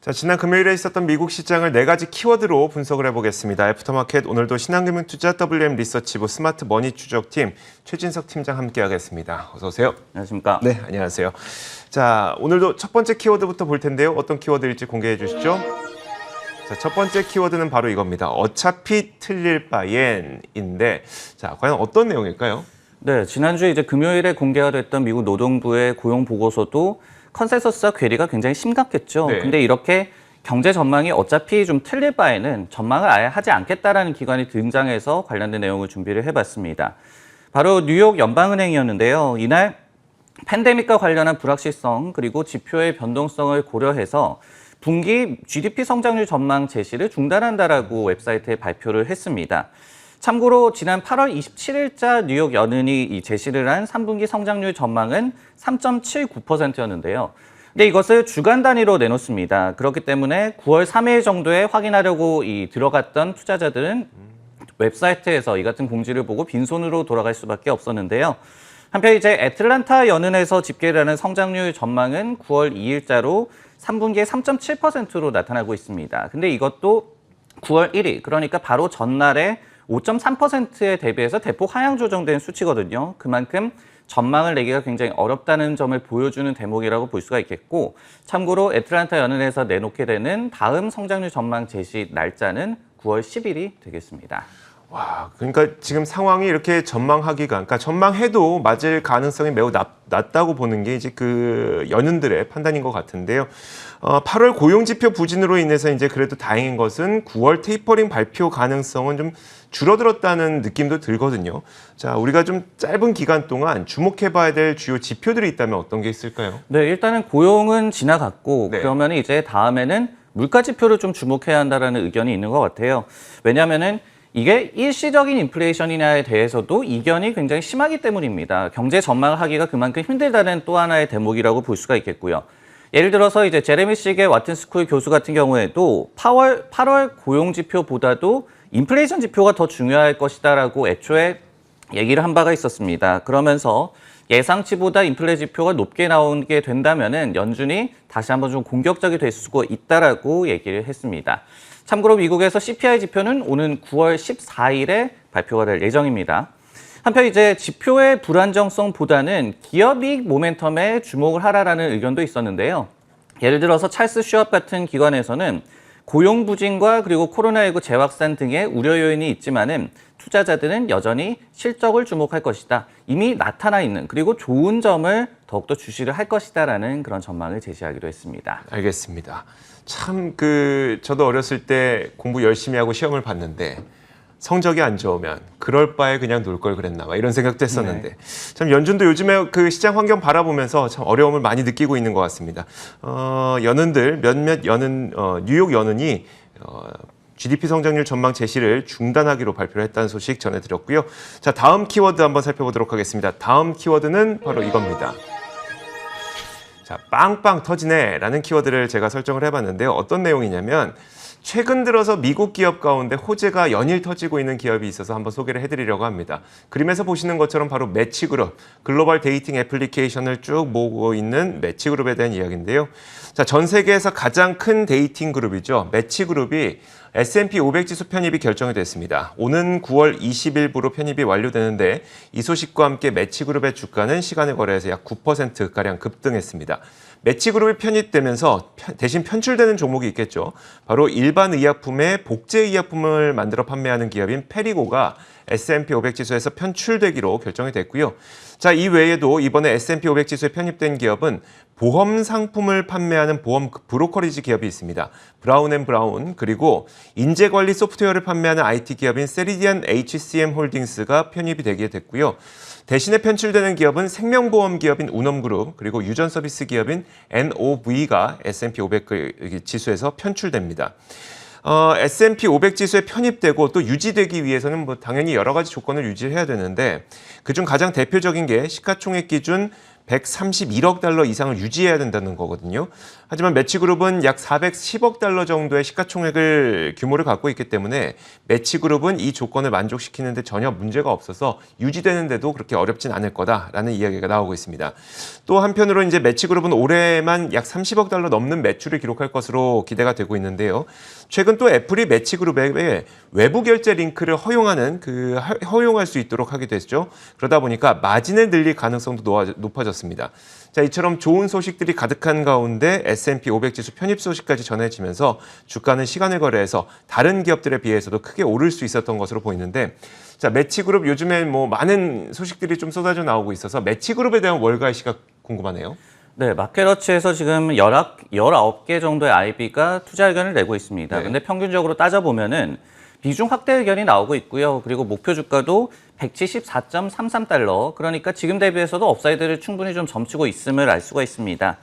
자, 지난 금요일에 있었던 미국 시장을 4가지 키워드로 분석을 해보겠습니다. 애프터마켓 오늘도 신한금융투자 WM 리서치부 스마트 머니 추적팀 최진석 팀장 함께하겠습니다. 어서 오세요. 안녕하십니까. 네, 안녕하세요. 자, 오늘도 첫 번째 키워드부터 볼 텐데요. 어떤 키워드일지 공개해 주시죠. 자, 첫 번째 키워드는 바로 이겁니다. 어차피 틀릴 바엔인데, 자, 과연 어떤 내용일까요? 네, 지난주에 이제 금요일에 공개가 됐던 미국 노동부의 고용 보고서도 컨센서스와 괴리가 굉장히 심각했죠. 네. 근데 이렇게 경제 전망이 어차피 좀 틀릴 바에는 전망을 아예 하지 않겠다라는 기관이 등장해서 관련된 내용을 준비를 해봤습니다. 바로 뉴욕 연방은행이었는데요. 이날 팬데믹과 관련한 불확실성 그리고 지표의 변동성을 고려해서 분기 GDP 성장률 전망 제시를 중단한다라고 웹사이트에 발표를 했습니다. 참고로 지난 8월 27일자 뉴욕 연은이 이 제시를 한 3분기 성장률 전망은 3.79%였는데요. 근데 이것을 주간 단위로 내놓습니다. 그렇기 때문에 9월 3일 정도에 확인하려고 들어갔던 투자자들은 웹사이트에서 이 같은 공지를 보고 빈손으로 돌아갈 수밖에 없었는데요. 한편 이제 애틀란타 연은에서 집계를 하는 성장률 전망은 9월 2일자로 3분기에 3.7%로 나타나고 있습니다. 근데 이것도 9월 1일, 그러니까 바로 전날에 5.3%에 대비해서 대폭 하향 조정된 수치거든요. 그만큼 전망을 내기가 굉장히 어렵다는 점을 보여주는 대목이라고 볼 수가 있겠고, 참고로 애틀란타 연은에서 내놓게 되는 다음 성장률 전망 제시 날짜는 9월 10일이 되겠습니다. 와, 그러니까 지금 상황이 이렇게 전망하기가, 그러니까 전망해도 맞을 가능성이 매우 낮다고 보는 게 이제 그 연은들의 판단인 것 같은데요. 8월 고용지표 부진으로 인해서 이제 그래도 다행인 것은 9월 테이퍼링 발표 가능성은 좀 줄어들었다는 느낌도 들거든요. 자, 우리가 좀 짧은 기간 동안 주목해봐야 될 주요 지표들이 있다면 어떤 게 있을까요? 네, 일단은 고용은 지나갔고, 네. 그러면 이제 다음에는 물가 지표를 좀 주목해야 한다는 의견이 있는 것 같아요. 왜냐하면은 이게 일시적인 인플레이션이냐에 대해서도 이견이 굉장히 심하기 때문입니다. 경제 전망을 하기가 그만큼 힘들다는 또 하나의 대목이라고 볼 수가 있겠고요. 예를 들어서 이제 제레미 시게 와튼스쿨 교수 같은 경우에도 8월 고용 지표보다도 인플레이션 지표가 더 중요할 것이다라고 애초에 얘기를 한 바가 있었습니다. 그러면서 예상치보다 인플레 지표가 높게 나오게 된다면은 연준이 다시 한번 좀 공격적이 될 수가 있다라고 얘기를 했습니다. 참고로 미국에서 CPI 지표는 오는 9월 14일에 발표가 될 예정입니다. 한편 이제 지표의 불안정성보다는 기업 이익 모멘텀에 주목을 하라라는 의견도 있었는데요. 예를 들어서 찰스 슈왑 같은 기관에서는 고용 부진과 그리고 코로나19 재확산 등의 우려 요인이 있지만은 투자자들은 여전히 실적을 주목할 것이다. 이미 나타나 있는 그리고 좋은 점을 더욱더 주시를 할 것이다라는 그런 전망을 제시하기도 했습니다. 알겠습니다. 참 저도 어렸을 때 공부 열심히 하고 시험을 봤는데 성적이 안 좋으면 그럴 바에 그냥 놀 걸 그랬나 막 이런 생각도 했었는데 참 연준도 요즘에 그 시장 환경 바라보면서 참 어려움을 많이 느끼고 있는 것 같습니다. 연은들 몇몇 연은 뉴욕 연은이 GDP 성장률 전망 제시를 중단하기로 발표를 했다는 소식 전해드렸고요. 자, 다음 키워드 한번 살펴보도록 하겠습니다. 다음 키워드는 바로 이겁니다. 자, 빵빵 터지네라는 키워드를 제가 설정을 해봤는데요. 어떤 내용이냐면 최근 들어서 미국 기업 가운데 호재가 연일 터지고 있는 기업이 있어서 한번 소개를 해드리려고 합니다. 그림에서 보시는 것처럼 바로 매치그룹, 글로벌 데이팅 애플리케이션을 쭉 모으고 있는 매치그룹에 대한 이야기인데요. 자, 전 세계에서 가장 큰 데이팅 그룹이죠. 매치그룹이 S&P 500 지수 편입이 결정이 됐습니다. 오는 9월 20일부로 편입이 완료되는데 이 소식과 함께 매치그룹의 주가는 시간의 거래에서 약 9%가량 급등했습니다. 매치그룹이 편입되면서 대신 편출되는 종목이 있겠죠. 바로 일반 의약품에 복제 의약품을 만들어 판매하는 기업인 페리고가 S&P 500 지수에서 편출되기로 결정이 됐고요. 자, 이 외에도 이번에 S&P 500 지수에 편입된 기업은 보험 상품을 판매하는 보험 브로커리지 기업이 있습니다. 브라운앤브라운, 그리고 인재관리 소프트웨어를 판매하는 IT 기업인 세리디안 HCM 홀딩스가 편입이 되게 됐고요. 대신에 편출되는 기업은 생명보험 기업인 운엄그룹, 그리고 유전 서비스 기업인 NOV가 S&P 500 지수에서 편출됩니다. S&P 500 지수에 편입되고 또 유지되기 위해서는 당연히 여러 가지 조건을 유지해야 되는데 그중 가장 대표적인 게 시가총액 기준 131억 달러 이상을 유지해야 된다는 거거든요. 하지만 매치그룹은 약 410억 달러 정도의 시가총액을 규모를 갖고 있기 때문에 매치그룹은 이 조건을 만족시키는데 전혀 문제가 없어서 유지되는데도 그렇게 어렵진 않을 거다라는 이야기가 나오고 있습니다. 또 한편으로 이제 매치그룹은 올해만 약 30억 달러 넘는 매출을 기록할 것으로 기대가 되고 있는데요. 최근 또 애플이 매치그룹에 외부 결제 링크를 허용할 수 있도록 하게 됐죠. 그러다 보니까 마진을 늘릴 가능성도 높아졌습니다. 자, 이처럼 좋은 소식들이 가득한 가운데 S&P 500 지수 편입 소식까지 전해지면서 주가는 시간을 거래해서 다른 기업들에 비해서도 크게 오를 수 있었던 것으로 보이는데, 자, 매치그룹 요즘에 뭐 많은 소식들이 좀 쏟아져 나오고 있어서 매치그룹에 대한 월가 시각 궁금하네요. 네, 마켓워치에서 지금 19개 정도의 IB가 투자 의견을 내고 있습니다. 네. 근데 평균적으로 따져보면은 비중 확대 의견이 나오고 있고요. 그리고 목표 주가도 174.33달러. 그러니까 지금 대비해서도 업사이드를 충분히 좀 점치고 있음을 알 수가 있습니다.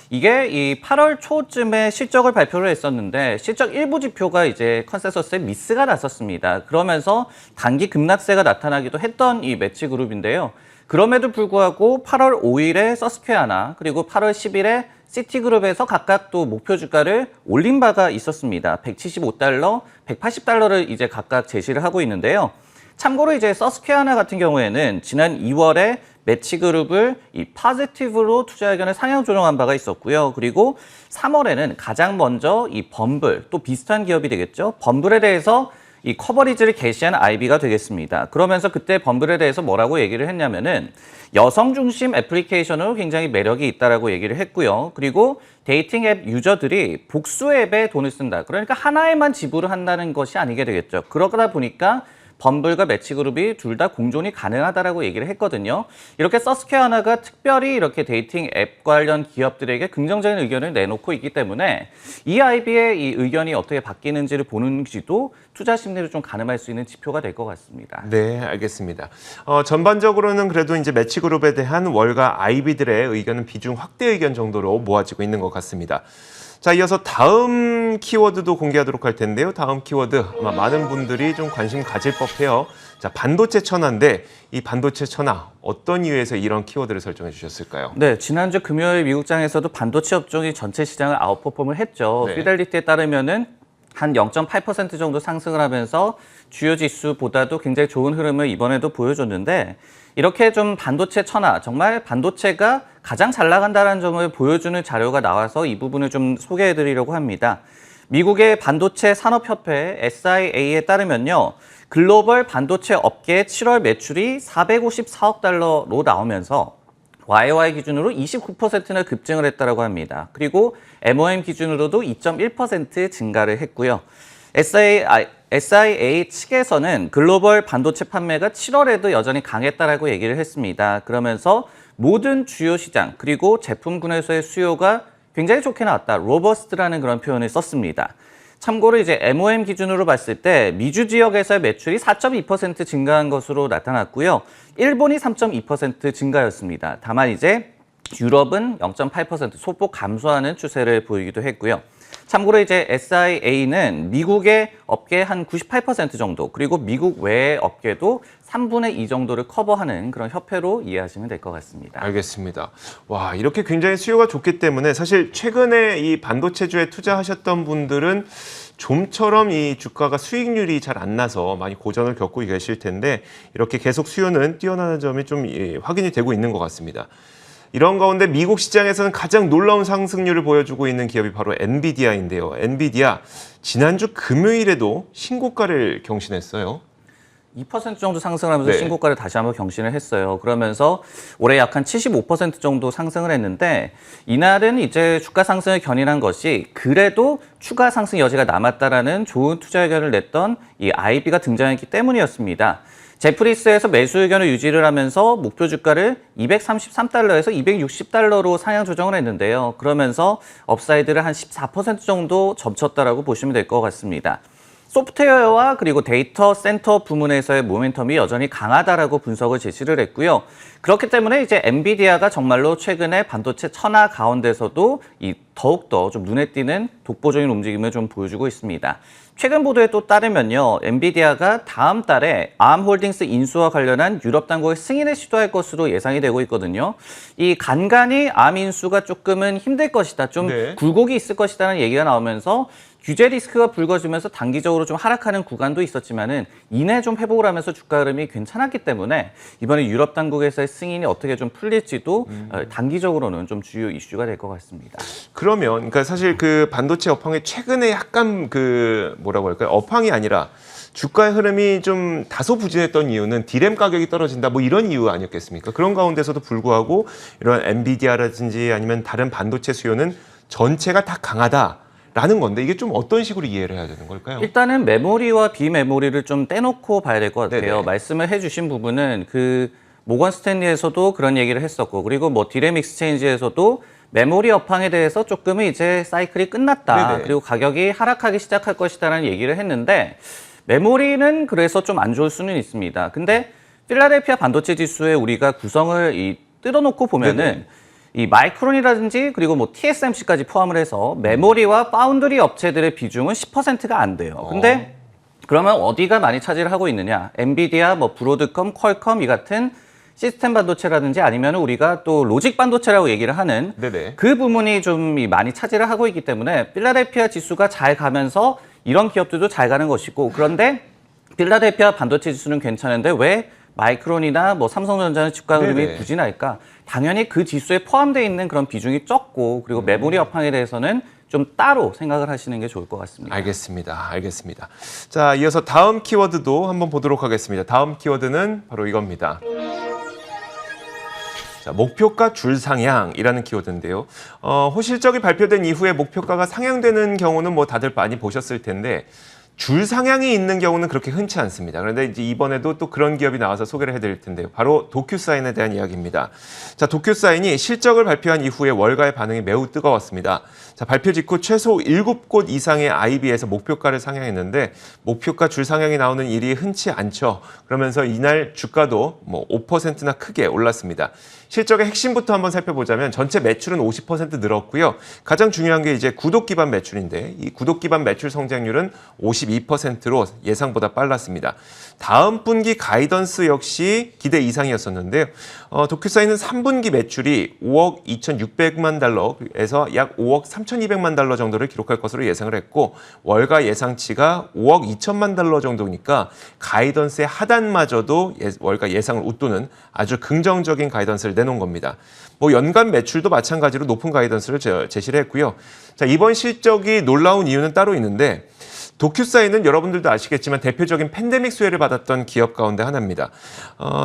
이게 이 8월 초쯤에 실적을 발표를 했었는데 실적 일부 지표가 이제 컨센서스에 미스가 났었습니다. 그러면서 단기 급락세가 나타나기도 했던 이 매치그룹인데요. 그럼에도 불구하고 8월 5일에 서스퀘어나 그리고 8월 10일에 시티그룹에서 각각 또 목표 주가를 올린 바가 있었습니다. 175달러, 180달러를 이제 각각 제시를 하고 있는데요. 참고로 이제 서스퀘어나 같은 경우에는 지난 2월에 매치그룹을 이 파지티브로 투자 의견을 상향 조정한 바가 있었고요. 그리고 3월에는 가장 먼저 이 범블, 또 비슷한 기업이 되겠죠. 범블에 대해서 이 커버리지를 게시한 IB가 되겠습니다. 그러면서 그때 범블에 대해서 뭐라고 얘기를 했냐면은 여성 중심 애플리케이션으로 굉장히 매력이 있다라고 얘기를 했고요. 그리고 데이팅 앱 유저들이 복수 앱에 돈을 쓴다. 그러니까 하나에만 지불을 한다는 것이 아니게 되겠죠. 그러다 보니까 범블과 매치그룹이 둘 다 공존이 가능하다라고 얘기를 했거든요. 이렇게 서스퀘어나가 특별히 이렇게 데이팅 앱 관련 기업들에게 긍정적인 의견을 내놓고 있기 때문에 이 IB의 이 의견이 어떻게 바뀌는지를 보는지도 투자 심리를 좀 가늠할 수 있는 지표가 될 것 같습니다. 네, 알겠습니다. 전반적으로는 그래도 이제 매치그룹에 대한 월가 IB들의 의견은 비중 확대 의견 정도로 모아지고 있는 것 같습니다. 자, 이어서 다음 키워드도 공개하도록 할 텐데요. 다음 키워드 아마 많은 분들이 좀 관심 가질 법해요. 자, 반도체 천하인데 이 반도체 천하 어떤 이유에서 이런 키워드를 설정해 주셨을까요? 네, 지난주 금요일 미국장에서도 반도체 업종이 전체 시장을 아웃퍼폼을 했죠. 네. 피델리티에 따르면은 한 0.8% 정도 상승을 하면서 주요 지수보다도 굉장히 좋은 흐름을 이번에도 보여줬는데 이렇게 좀 반도체 천하, 정말 반도체가 가장 잘 나간다는 점을 보여주는 자료가 나와서 이 부분을 좀 소개해드리려고 합니다. 미국의 반도체 산업협회 SIA에 따르면요. 글로벌 반도체 업계의 7월 매출이 454억 달러로 나오면서 YOY 기준으로 29%나 급증을 했다고 합니다. 그리고 MOM 기준으로도 2.1% 증가를 했고요. SIA 측에서는 글로벌 반도체 판매가 7월에도 여전히 강했다라고 얘기를 했습니다. 그러면서 모든 주요 시장 그리고 제품군에서의 수요가 굉장히 좋게 나왔다. 로버스트라는 그런 표현을 썼습니다. 참고로 이제 MOM 기준으로 봤을 때 미주 지역에서의 매출이 4.2% 증가한 것으로 나타났고요. 일본이 3.2% 증가였습니다. 다만 이제 유럽은 0.8% 소폭 감소하는 추세를 보이기도 했고요. 참고로 이제 SIA는 미국의 업계 한 98% 정도, 그리고 미국 외의 업계도 3분의 2 정도를 커버하는 그런 협회로 이해하시면 될 것 같습니다. 알겠습니다. 와, 이렇게 굉장히 수요가 좋기 때문에 사실 최근에 이 반도체주에 투자하셨던 분들은 좀처럼 이 주가가 수익률이 잘 안 나서 많이 고전을 겪고 계실 텐데 이렇게 계속 수요는 뛰어나는 점이 좀 확인이 되고 있는 것 같습니다. 이런 가운데 미국 시장에서는 가장 놀라운 상승률을 보여주고 있는 기업이 바로 엔비디아인데요. 엔비디아 지난주 금요일에도 신고가를 경신했어요. 2% 정도 상승하면서 네. 신고가를 다시 한번 경신을 했어요. 그러면서 올해 약 한 75% 정도 상승을 했는데 이날은 이제 주가 상승을 견인한 것이 그래도 추가 상승 여지가 남았다라는 좋은 투자 의견을 냈던 이 IB가 등장했기 때문이었습니다. 제프리스에서 매수 의견을 유지를 하면서 목표 주가를 233달러에서 260달러로 상향 조정을 했는데요. 그러면서 업사이드를 한 14% 정도 점쳤다라고 보시면 될 것 같습니다. 소프트웨어와 그리고 데이터 센터 부문에서의 모멘텀이 여전히 강하다라고 분석을 제시를 했고요. 그렇기 때문에 이제 엔비디아가 정말로 최근에 반도체 천하 가운데서도 이 더욱더 좀 눈에 띄는 독보적인 움직임을 좀 보여주고 있습니다. 최근 보도에 또 따르면요, 엔비디아가 다음 달에 암홀딩스 인수와 관련한 유럽 당국의 승인을 시도할 것으로 예상이 되고 있거든요. 이 간간히 암 인수가 조금은 힘들 것이다, 좀 네. 굴곡이 있을 것이다는 얘기가 나오면서 규제 리스크가 불거지면서 단기적으로 좀 하락하는 구간도 있었지만은 이내 좀 회복을 하면서 주가 흐름이 괜찮았기 때문에 이번에 유럽 당국에서의 승인이 어떻게 좀 풀릴지도 단기적으로는 좀 주요 이슈가 될 것 같습니다. 그러면 그러니까 사실 그 반도체 업황이 최근에 약간 그 뭐라고 할까요? 업황이 아니라 주가의 흐름이 좀 다소 부진했던 이유는 디램 가격이 떨어진다 뭐 이런 이유 아니었겠습니까? 그런 가운데서도 불구하고 이런 엔비디아라든지 아니면 다른 반도체 수요는 전체가 다 강하다라는 건데 이게 좀 어떤 식으로 이해를 해야 되는 걸까요? 일단은 메모리와 비메모리를 좀 떼놓고 봐야 될 것 같아요. 네네. 말씀을 해주신 부분은 그 모건 스탠리에서도 그런 얘기를 했었고, 그리고 뭐 디램 익스체인지에서도 메모리 업황에 대해서 조금은 이제 사이클이 끝났다. 네네. 그리고 가격이 하락하기 시작할 것이다라는 얘기를 했는데, 메모리는 그래서 좀 안 좋을 수는 있습니다. 근데 필라델피아 반도체 지수에 우리가 구성을 뜯어놓고 보면은 네네. 이 마이크론이라든지 그리고 뭐 TSMC까지 포함을 해서 메모리와 파운드리 업체들의 비중은 10%가 안 돼요. 근데 그러면 어디가 많이 차지를 하고 있느냐? 엔비디아, 뭐 브로드컴, 퀄컴 이 같은 시스템 반도체라든지 아니면 우리가 또 로직 반도체라고 얘기를 하는 네네. 그 부분이 좀 많이 차지를 하고 있기 때문에 필라델피아 지수가 잘 가면서 이런 기업들도 잘 가는 것이고, 그런데 필라델피아 반도체 지수는 괜찮은데 왜 마이크론이나 뭐 삼성전자는 주가 흐름이 네네. 부진할까? 당연히 그 지수에 포함되어 있는 그런 비중이 적고, 그리고 메모리 업황에 대해서는 좀 따로 생각을 하시는 게 좋을 것 같습니다. 알겠습니다. 알겠습니다. 자, 이어서 다음 키워드도 한번 보도록 하겠습니다. 다음 키워드는 바로 이겁니다. 자, 목표가 줄 상향이라는 키워드인데요. 호실적이 발표된 이후에 목표가가 상향되는 경우는 뭐 다들 많이 보셨을 텐데 줄 상향이 있는 경우는 그렇게 흔치 않습니다. 그런데 이제 이번에도 또 그런 기업이 나와서 소개를 해드릴 텐데요. 바로 도큐사인에 대한 이야기입니다. 자, 도큐사인이 실적을 발표한 이후에 월가의 반응이 매우 뜨거웠습니다. 자, 발표 직후 최소 7곳 이상의 IB에서 목표가를 상향했는데 목표가 줄 상향이 나오는 일이 흔치 않죠. 그러면서 이날 주가도 뭐 5%나 크게 올랐습니다. 실적의 핵심부터 한번 살펴보자면 전체 매출은 50% 늘었고요. 가장 중요한 게 이제 구독 기반 매출인데 이 구독 기반 매출 성장률은 52%로 예상보다 빨랐습니다. 다음 분기 가이던스 역시 기대 이상이었었는데요. 도큐사인은 3분기 매출이 5억 2,600만 달러에서 약 5억 3,200만 달러 정도를 기록할 것으로 예상을 했고 월가 예상치가 5억 2천만 달러 정도니까 가이던스의 하단마저도 월가 예상을 웃도는 아주 긍정적인 가이던스를 내놓은 겁니다. 뭐 연간 매출도 마찬가지로 높은 가이던스를 제시를 했고요. 자, 이번 실적이 놀라운 이유는 따로 있는데 도큐사인은 여러분들도 아시겠지만 대표적인 팬데믹 수혜를 받았던 기업 가운데 하나입니다.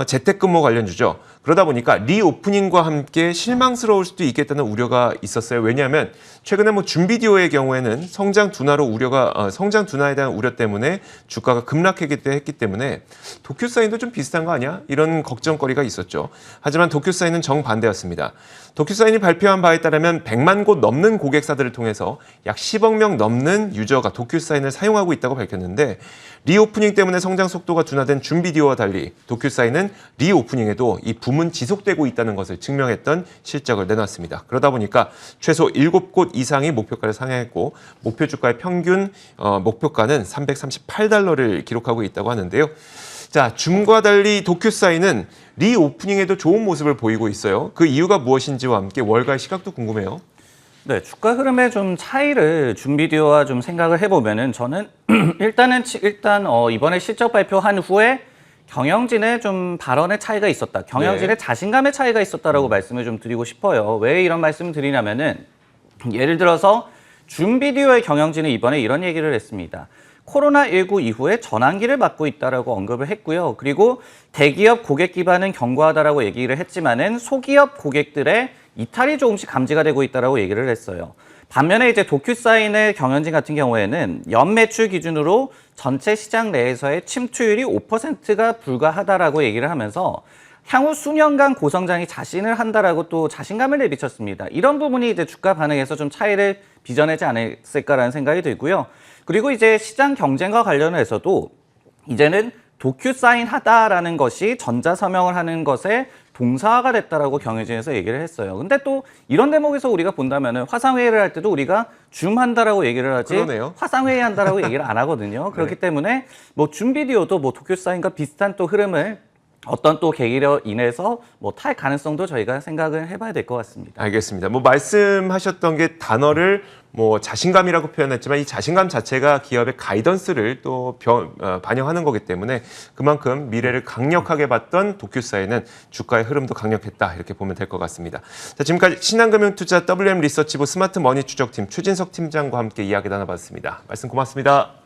재택근무 관련주죠. 그러다 보니까 리오프닝과 함께 실망스러울 수도 있겠다는 우려가 있었어요. 왜냐하면 최근에 뭐 준비디오의 경우에는 성장 둔화에 대한 우려 때문에 주가가 급락하기도 했기 때문에 도큐사인도 좀 비슷한 거 아니야? 이런 걱정거리가 있었죠. 하지만 도큐사인은 정반대였습니다. 도큐사인이 발표한 바에 따르면 100만 곳 넘는 고객사들을 통해서 약 10억 명 넘는 유저가 도큐사인을 사용하고 있다고 밝혔는데 리오프닝 때문에 성장 속도가 둔화된 준비디오와 달리 도큐사인은 리오프닝에도 이 붐은 지속되고 있다는 것을 증명했던 실적을 내놨습니다. 그러다 보니까 최소 7곳 이상이 목표가를 상향했고 목표 주가의 평균 목표가는 338달러를 기록하고 있다고 하는데요. 자, 줌과 달리 도큐사인은 리오프닝에도 좋은 모습을 보이고 있어요. 그 이유가 무엇인지와 함께 월가의 시각도 궁금해요. 네, 주가 흐름의 좀 차이를 준비디오와 좀 생각을 해보면은 저는 일단 이번에 실적 발표한 후에 경영진의 좀 발언의 차이가 있었다. 경영진의 자신감의 차이가 있었다라고 말씀을 좀 드리고 싶어요. 왜 이런 말씀을 드리냐면은 예를 들어서 준비디오의 경영진은 이번에 이런 얘기를 했습니다. 코로나19 이후에 전환기를 맞고 있다라고 언급을 했고요. 그리고 대기업 고객 기반은 견고하다라고 얘기를 했지만은 소기업 고객들의 이탈이 조금씩 감지가 되고 있다라고 얘기를 했어요. 반면에 이제 도큐사인의 경영진 같은 경우에는 연매출 기준으로 전체 시장 내에서의 침투율이 5%가 불과하다라고 얘기를 하면서 향후 수년간 고성장이 자신을 한다라고 또 자신감을 내비쳤습니다. 이런 부분이 이제 주가 반응에서 좀 차이를 빚어내지 않았을까라는 생각이 들고요. 그리고 이제 시장 경쟁과 관련해서도 이제는 도큐사인 하다라는 것이 전자서명을 하는 것에 동사가 됐다라고 경영진에서 얘기를 했어요. 근데 또 이런 대목에서 우리가 본다면은 화상회의를 할 때도 우리가 줌한다라고 얘기를 하지 그러네요. 화상회의 한다라고 얘기를 안 하거든요. 그렇기 때문에 뭐 줌 비디오도 뭐 도쿄사인과 비슷한 또 흐름을 어떤 또 계기로 인해서 뭐 탈 가능성도 저희가 생각을 해봐야 될 것 같습니다. 알겠습니다. 뭐 말씀하셨던 게 단어를 뭐 자신감이라고 표현했지만 이 자신감 자체가 기업의 가이던스를 또 반영하는 거기 때문에 그만큼 미래를 강력하게 봤던 도큐사에는 주가의 흐름도 강력했다 이렇게 보면 될 것 같습니다. 자, 지금까지 신한금융투자 WM 리서치부 스마트머니 추적팀 최진석 팀장과 함께 이야기 나눠봤습니다. 말씀 고맙습니다.